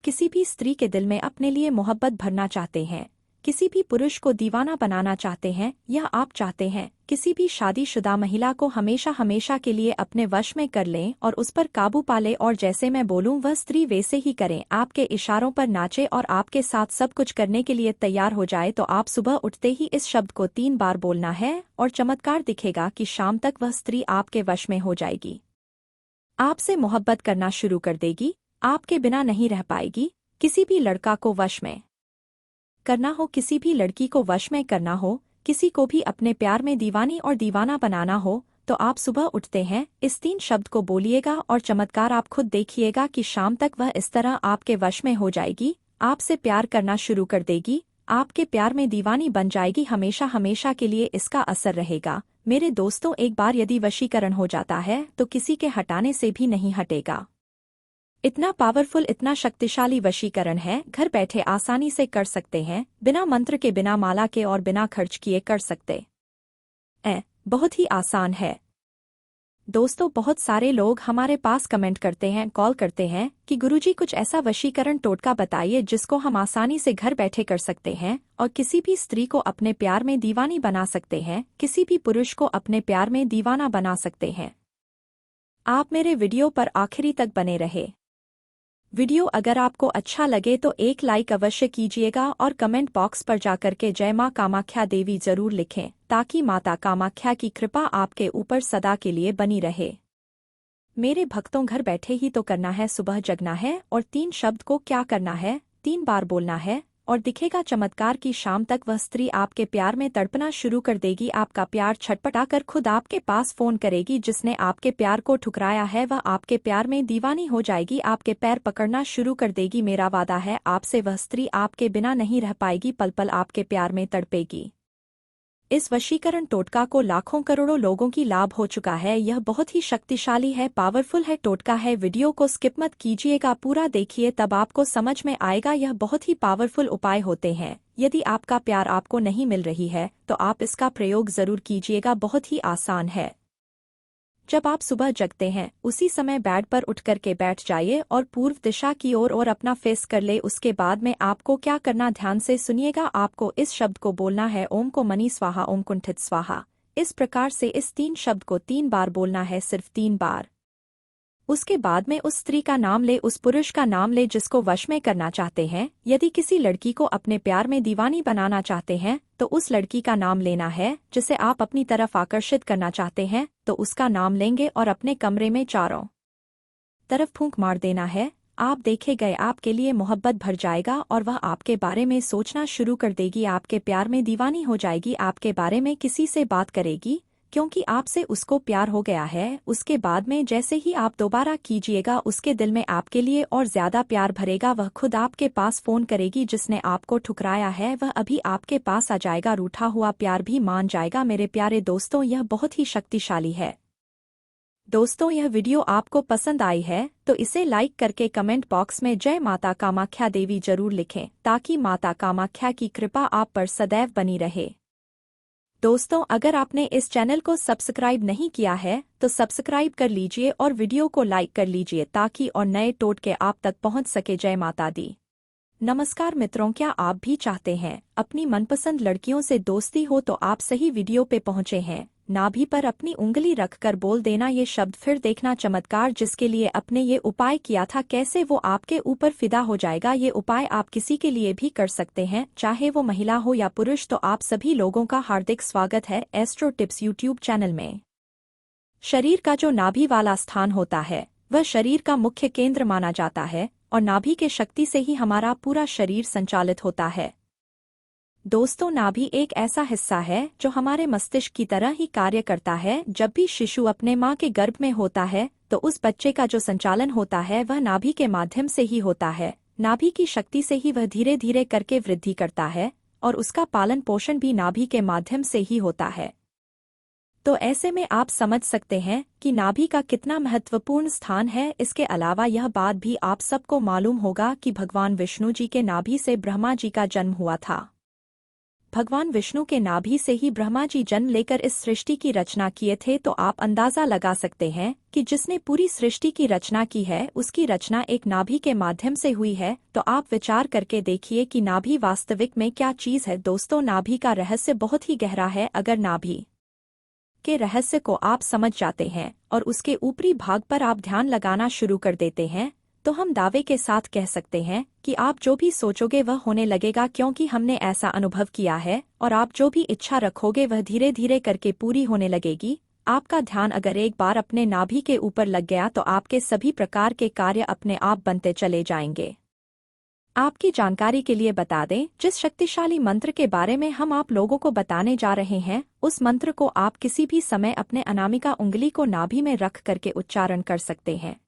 किसी भी स्त्री के दिल में अपने लिए मोहब्बत भरना चाहते हैं, किसी भी पुरुष को दीवाना बनाना चाहते हैं या आप चाहते हैं किसी भी शादीशुदा महिला को हमेशा हमेशा के लिए अपने वश में कर लें और उस पर काबू पाले और जैसे मैं बोलूं वह स्त्री वैसे ही करें, आपके इशारों पर नाचे और आपके साथ सब कुछ करने के लिए तैयार हो जाए, तो आप सुबह उठते ही इस शब्द को 3 बार बोलना है और चमत्कार दिखेगा कि शाम तक वह स्त्री आपके वश में हो जाएगी, आपसे मोहब्बत करना शुरू कर देगी, आपके बिना नहीं रह पाएगी। किसी भी लड़का को वश में करना हो, किसी भी लड़की को वश में करना हो, किसी को भी अपने प्यार में दीवानी और दीवाना बनाना हो, तो आप सुबह उठते हैं इस 3 शब्द को बोलिएगा और चमत्कार आप खुद देखिएगा कि शाम तक वह इस तरह आपके वश में हो जाएगी, आपसे प्यार करना शुरू कर देगी, आपके प्यार में दीवानी बन जाएगी, हमेशा हमेशा के लिए इसका असर रहेगा। मेरे दोस्तों, एक बार यदि वशीकरण हो जाता है तो किसी के हटाने से भी नहीं हटेगा। इतना पावरफुल, इतना शक्तिशाली वशीकरण है, घर बैठे आसानी से कर सकते हैं, बिना मंत्र के, बिना माला के और बिना खर्च किए कर सकते बहुत ही आसान है। दोस्तों, बहुत सारे लोग हमारे पास कमेंट करते हैं, कॉल करते हैं कि गुरुजी कुछ ऐसा वशीकरण टोटका बताइए जिसको हम आसानी से घर बैठे कर सकते हैं और किसी भी स्त्री को अपने प्यार में दीवानी बना सकते हैं, किसी भी पुरुष को अपने प्यार में दीवाना बना सकते हैं। आप मेरे वीडियो पर आखिरी तक बने रहे। वीडियो अगर आपको अच्छा लगे तो एक लाइक अवश्य कीजिएगा और कमेंट बॉक्स पर जाकर के जय मां कामाख्या देवी जरूर लिखें, ताकि माता कामाख्या की कृपा आपके ऊपर सदा के लिए बनी रहे। मेरे भक्तों, घर बैठे ही तो करना है, सुबह जगना है और 3 शब्द को क्या करना है, 3 बार बोलना है और दिखेगा चमत्कार की शाम तक वह स्त्री आपके प्यार में तड़पना शुरू कर देगी, आपका प्यार छटपटाकर खुद आपके पास फोन करेगी। जिसने आपके प्यार को ठुकराया है वह आपके प्यार में दीवानी हो जाएगी, आपके पैर पकड़ना शुरू कर देगी। मेरा वादा है आपसे, वह स्त्री आपके बिना नहीं रह पाएगी, पल पल आपके प्यार में तड़पेगी। इस वशीकरण टोटका को लाखों करोड़ों लोगों की लाभ हो चुका है। यह बहुत ही शक्तिशाली है, पावरफुल है, टोटका है। वीडियो को स्किप मत कीजिएगा, पूरा देखिए, तब आपको समझ में आएगा। यह बहुत ही पावरफुल उपाय होते हैं। यदि आपका प्यार आपको नहीं मिल रही है तो आप इसका प्रयोग जरूर कीजिएगा, बहुत ही आसान है। जब आप सुबह जगते हैं उसी समय बेड पर उठ करके बैठ जाइए और पूर्व दिशा की ओर और अपना फेस कर ले। उसके बाद में आपको क्या करना, ध्यान से सुनिएगा। आपको इस शब्द को बोलना है, ओम को मनी स्वाहा, ओम कुंठित स्वाहा। इस प्रकार से इस 3 शब्द को 3 बार बोलना है, सिर्फ 3 बार। उसके बाद में उस स्त्री का नाम ले, उस पुरुष का नाम ले जिसको वश में करना चाहते हैं। यदि किसी लड़की को अपने प्यार में दीवानी बनाना चाहते हैं तो उस लड़की का नाम लेना है जिसे आप अपनी तरफ आकर्षित करना चाहते हैं, तो उसका नाम लेंगे और अपने कमरे में चारों तरफ फूंक मार देना है। आप देखे गए आपके लिए मोहब्बत भर जाएगा और वह आपके बारे में सोचना शुरू कर देगी, आपके प्यार में दीवानी हो जाएगी, आपके बारे में किसी से बात करेगी क्योंकि आपसे उसको प्यार हो गया है। उसके बाद में जैसे ही आप दोबारा कीजिएगा उसके दिल में आपके लिए और ज्यादा प्यार भरेगा, वह खुद आपके पास फोन करेगी। जिसने आपको ठुकराया है वह अभी आपके पास आ जाएगा, रूठा हुआ प्यार भी मान जाएगा। मेरे प्यारे दोस्तों, यह बहुत ही शक्तिशाली है। दोस्तों, यह वीडियो आपको पसंद आई है तो इसे लाइक करके कमेंट बॉक्स में जय माता कामाख्या देवी जरूर लिखें, ताकि माता कामाख्या की कृपा आप पर सदैव बनी रहे। दोस्तों, अगर आपने इस चैनल को सब्सक्राइब नहीं किया है तो सब्सक्राइब कर लीजिए और वीडियो को लाइक कर लीजिए, ताकि और नए टोटके आप तक पहुंच सके। जय माता दी। नमस्कार मित्रों, क्या आप भी चाहते हैं अपनी मनपसंद लड़कियों से दोस्ती हो तो आप सही वीडियो पे पहुंचे हैं। नाभि पर अपनी उंगली रखकर बोल देना ये शब्द, फिर देखना चमत्कार। जिसके लिए अपने ये उपाय किया था, कैसे वो आपके ऊपर फिदा हो जाएगा। ये उपाय आप किसी के लिए भी कर सकते हैं, चाहे वो महिला हो या पुरुष। तो आप सभी लोगों का हार्दिक स्वागत है एस्ट्रो टिप्स यूट्यूब चैनल में। शरीर का जो नाभि वाला स्थान होता है वह शरीर का मुख्य केंद्र माना जाता है और नाभि के शक्ति से ही हमारा पूरा शरीर संचालित होता है। दोस्तों, नाभि एक ऐसा हिस्सा है जो हमारे मस्तिष्क की तरह ही कार्य करता है। जब भी शिशु अपने माँ के गर्भ में होता है तो उस बच्चे का जो संचालन होता है वह नाभि के माध्यम से ही होता है। नाभि की शक्ति से ही वह धीरे धीरे करके वृद्धि करता है और उसका पालन पोषण भी नाभि के माध्यम से ही होता है। तो ऐसे में आप समझ सकते हैं कि नाभि का कितना महत्वपूर्ण स्थान है। इसके अलावा यह बात भी आप सबको मालूम होगा कि भगवान विष्णु जी के नाभि से ब्रह्मा जी का जन्म हुआ था। भगवान विष्णु के नाभि से ही ब्रह्मा जी जन्म लेकर इस सृष्टि की रचना किए थे, तो आप अंदाजा लगा सकते हैं कि जिसने पूरी सृष्टि की रचना की है उसकी रचना एक नाभि के माध्यम से हुई है। तो आप विचार करके देखिए कि नाभि वास्तविक में क्या चीज है। दोस्तों, नाभि का रहस्य बहुत ही गहरा है। अगर नाभि के रहस्य को आप समझ जाते हैं और उसके ऊपरी भाग पर आप ध्यान लगाना शुरू कर देते हैं, तो हम दावे के साथ कह सकते हैं कि आप जो भी सोचोगे वह होने लगेगा, क्योंकि हमने ऐसा अनुभव किया है। और आप जो भी इच्छा रखोगे वह धीरे धीरे करके पूरी होने लगेगी। आपका ध्यान अगर एक बार अपने नाभि के ऊपर लग गया तो आपके सभी प्रकार के कार्य अपने आप बनते चले जाएंगे। आपकी जानकारी के लिए बता दें, जिस शक्तिशाली मंत्र के बारे में हम आप लोगों को बताने जा रहे हैं, उस मंत्र को आप किसी भी समय अपने अनामिका उंगली को नाभि में रख करके उच्चारण कर सकते हैं।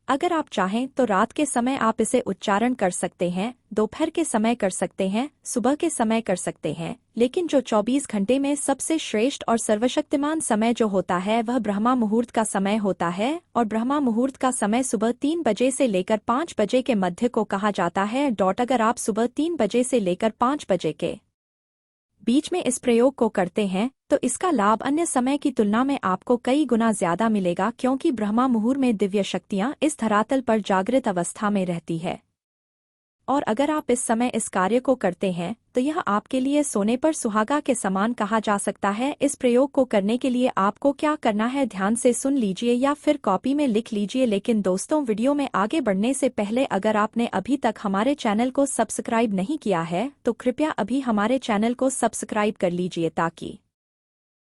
अगर आप चाहें तो रात के समय आप इसे उच्चारण कर सकते हैं, दोपहर के समय कर सकते हैं, सुबह के समय कर सकते हैं, लेकिन जो 24 घंटे में सबसे श्रेष्ठ और सर्वशक्तिमान समय जो होता है वह ब्रह्मा मुहूर्त का समय होता है। और ब्रह्मा मुहूर्त का समय सुबह 3 बजे से लेकर 5 बजे के मध्य को कहा जाता है। अगर आप सुबह 3 बजे से लेकर 5 बजे के बीच में इस प्रयोग को करते हैं तो इसका लाभ अन्य समय की तुलना में आपको कई गुना ज्यादा मिलेगा, क्योंकि ब्रह्मा मुहूर्त में दिव्य शक्तियां इस धरातल पर जागृत अवस्था में रहती है। और अगर आप इस समय इस कार्य को करते हैं तो यह आपके लिए सोने पर सुहागा के समान कहा जा सकता है। इस प्रयोग को करने के लिए आपको क्या करना है, ध्यान से सुन लीजिए या फिर कॉपी में लिख लीजिए। लेकिन दोस्तों, वीडियो में आगे बढ़ने से पहले अगर आपने अभी तक हमारे चैनल को सब्सक्राइब नहीं किया है तो कृपया अभी हमारे चैनल को सब्सक्राइब कर लीजिए, ताकि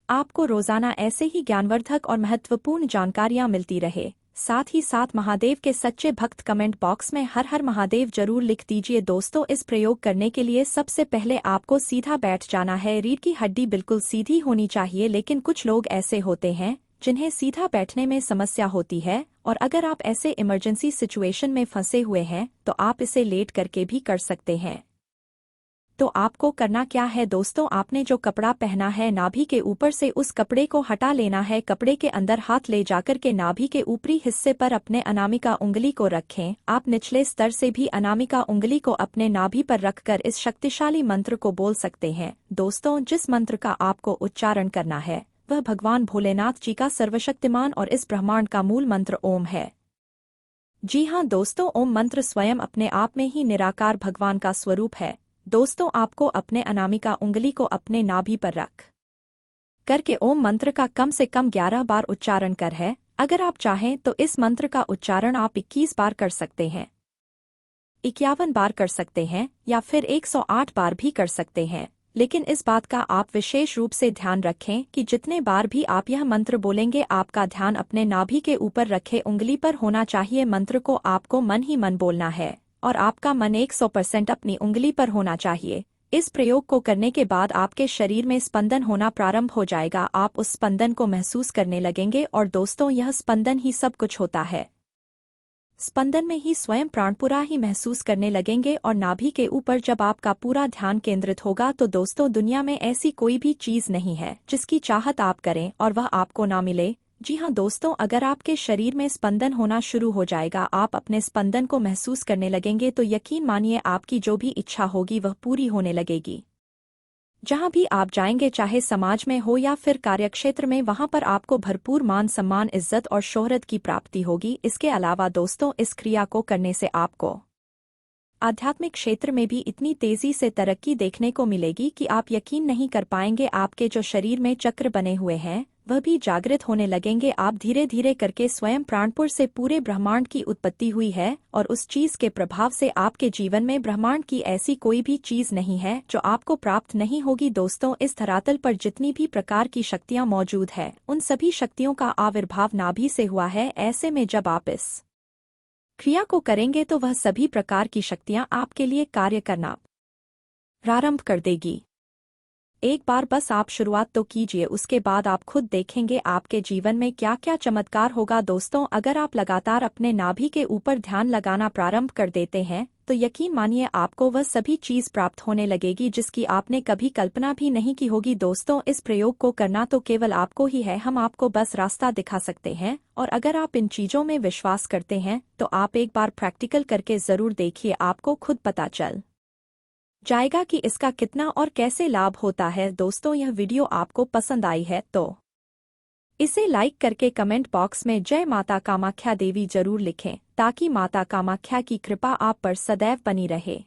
आपको रोजाना ऐसे ही ज्ञानवर्धक और महत्वपूर्ण जानकारियां मिलती रहे। साथ ही साथ महादेव के सच्चे भक्त कमेंट बॉक्स में हर हर महादेव जरूर लिख दीजिए। दोस्तों, इस प्रयोग करने के लिए सबसे पहले आपको सीधा बैठ जाना है। रीढ़ की हड्डी बिल्कुल सीधी होनी चाहिए, लेकिन कुछ लोग ऐसे होते हैं जिन्हें सीधा बैठने में समस्या होती है। और अगर आप ऐसे इमरजेंसी सिचुएशन में फंसे हुए हैं तो आप इसे लेट करके भी कर सकते हैं। तो आपको करना क्या है दोस्तों, आपने जो कपड़ा पहना है नाभि के ऊपर से उस कपड़े को हटा लेना है। कपड़े के अंदर हाथ ले जाकर के नाभि के ऊपरी हिस्से पर अपने अनामिका उंगली को रखें। आप निचले स्तर से भी अनामिका उंगली को अपने नाभि पर रखकर इस शक्तिशाली मंत्र को बोल सकते हैं। दोस्तों, जिस मंत्र का आपको उच्चारण करना है वह भगवान भोलेनाथ जी का सर्वशक्तिमान और इस ब्रह्मांड का मूल मंत्र ओम है। जी हाँ दोस्तों, ओम मंत्र स्वयं अपने आप में ही निराकार भगवान का स्वरूप है। दोस्तों, आपको अपने अनामिका उंगली को अपने नाभि पर रख करके ओम मंत्र का कम से कम 11 बार उच्चारण कर है। अगर आप चाहें तो इस मंत्र का उच्चारण आप 21 बार कर सकते हैं, 51 बार कर सकते हैं या फिर 108 बार भी कर सकते हैं। लेकिन इस बात का आप विशेष रूप से ध्यान रखें कि जितने बार भी आप यह मंत्र बोलेंगे आपका ध्यान अपने नाभि के ऊपर रखे उंगली पर होना चाहिए। मंत्र को आपको मन ही मन बोलना है और आपका मन 100% अपनी उंगली पर होना चाहिए। इस प्रयोग को करने के बाद आपके शरीर में स्पंदन होना प्रारंभ हो जाएगा। आप उस स्पंदन को महसूस करने लगेंगे और दोस्तों, यह स्पंदन ही सब कुछ होता है। स्पंदन में ही स्वयं प्राण पूरा ही महसूस करने लगेंगे और नाभि के ऊपर जब आपका पूरा ध्यान केंद्रित होगा तो दोस्तों, दुनिया में ऐसी कोई भी चीज नहीं है जिसकी चाहत आप करें और वह आपको ना मिले। जी हाँ दोस्तों, अगर आपके शरीर में स्पंदन होना शुरू हो जाएगा, आप अपने स्पंदन को महसूस करने लगेंगे, तो यकीन मानिए आपकी जो भी इच्छा होगी वह पूरी होने लगेगी। जहाँ भी आप जाएंगे, चाहे समाज में हो या फिर कार्यक्षेत्र में, वहाँ पर आपको भरपूर मान सम्मान, इज्जत और शोहरत की प्राप्ति होगी। इसके अलावा दोस्तों, इस क्रिया को करने से आपको आध्यात्मिक क्षेत्र में भी इतनी तेजी से तरक्की देखने को मिलेगी कि आप यकीन नहीं कर पाएंगे। आपके जो शरीर में चक्र बने हुए हैं वह भी जागृत होने लगेंगे। आप धीरे धीरे करके स्वयं प्राणपुर से पूरे ब्रह्मांड की उत्पत्ति हुई है और उस चीज के प्रभाव से आपके जीवन में ब्रह्मांड की ऐसी कोई भी चीज नहीं है जो आपको प्राप्त नहीं होगी। दोस्तों, इस धरातल पर जितनी भी प्रकार की शक्तियां मौजूद है उन सभी शक्तियों का आविर्भाव नाभि से हुआ है। ऐसे में जब आप इस क्रिया को करेंगे तो वह सभी प्रकार की शक्तियां आपके लिए कार्य करना प्रारंभ कर देगी। एक बार बस आप शुरुआत तो कीजिए, उसके बाद आप खुद देखेंगे आपके जीवन में क्या क्या चमत्कार होगा। दोस्तों, अगर आप लगातार अपने नाभि के ऊपर ध्यान लगाना प्रारंभ कर देते हैं तो यकीन मानिए आपको वह सभी चीज प्राप्त होने लगेगी जिसकी आपने कभी कल्पना भी नहीं की होगी। दोस्तों, इस प्रयोग को करना तो केवल आपको ही है, हम आपको बस रास्ता दिखा सकते हैं। और अगर आप इन चीजों में विश्वास करते हैं तो आप एक बार प्रैक्टिकल करके जरूर देखिए, आपको खुद पता चल जाएगा कि इसका कितना और कैसे लाभ होता है। दोस्तों, यह वीडियो आपको पसंद आई है तो इसे लाइक करके कमेंट बॉक्स में जय माता कामाख्या देवी जरूर लिखें, ताकि माता कामाख्या की कृपा आप पर सदैव बनी रहे।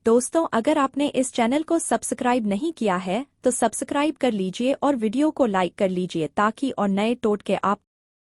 दोस्तों, अगर आपने इस चैनल को सब्सक्राइब नहीं किया है तो सब्सक्राइब कर लीजिए और वीडियो को लाइक कर लीजिए, ताकि और नए टोटके आप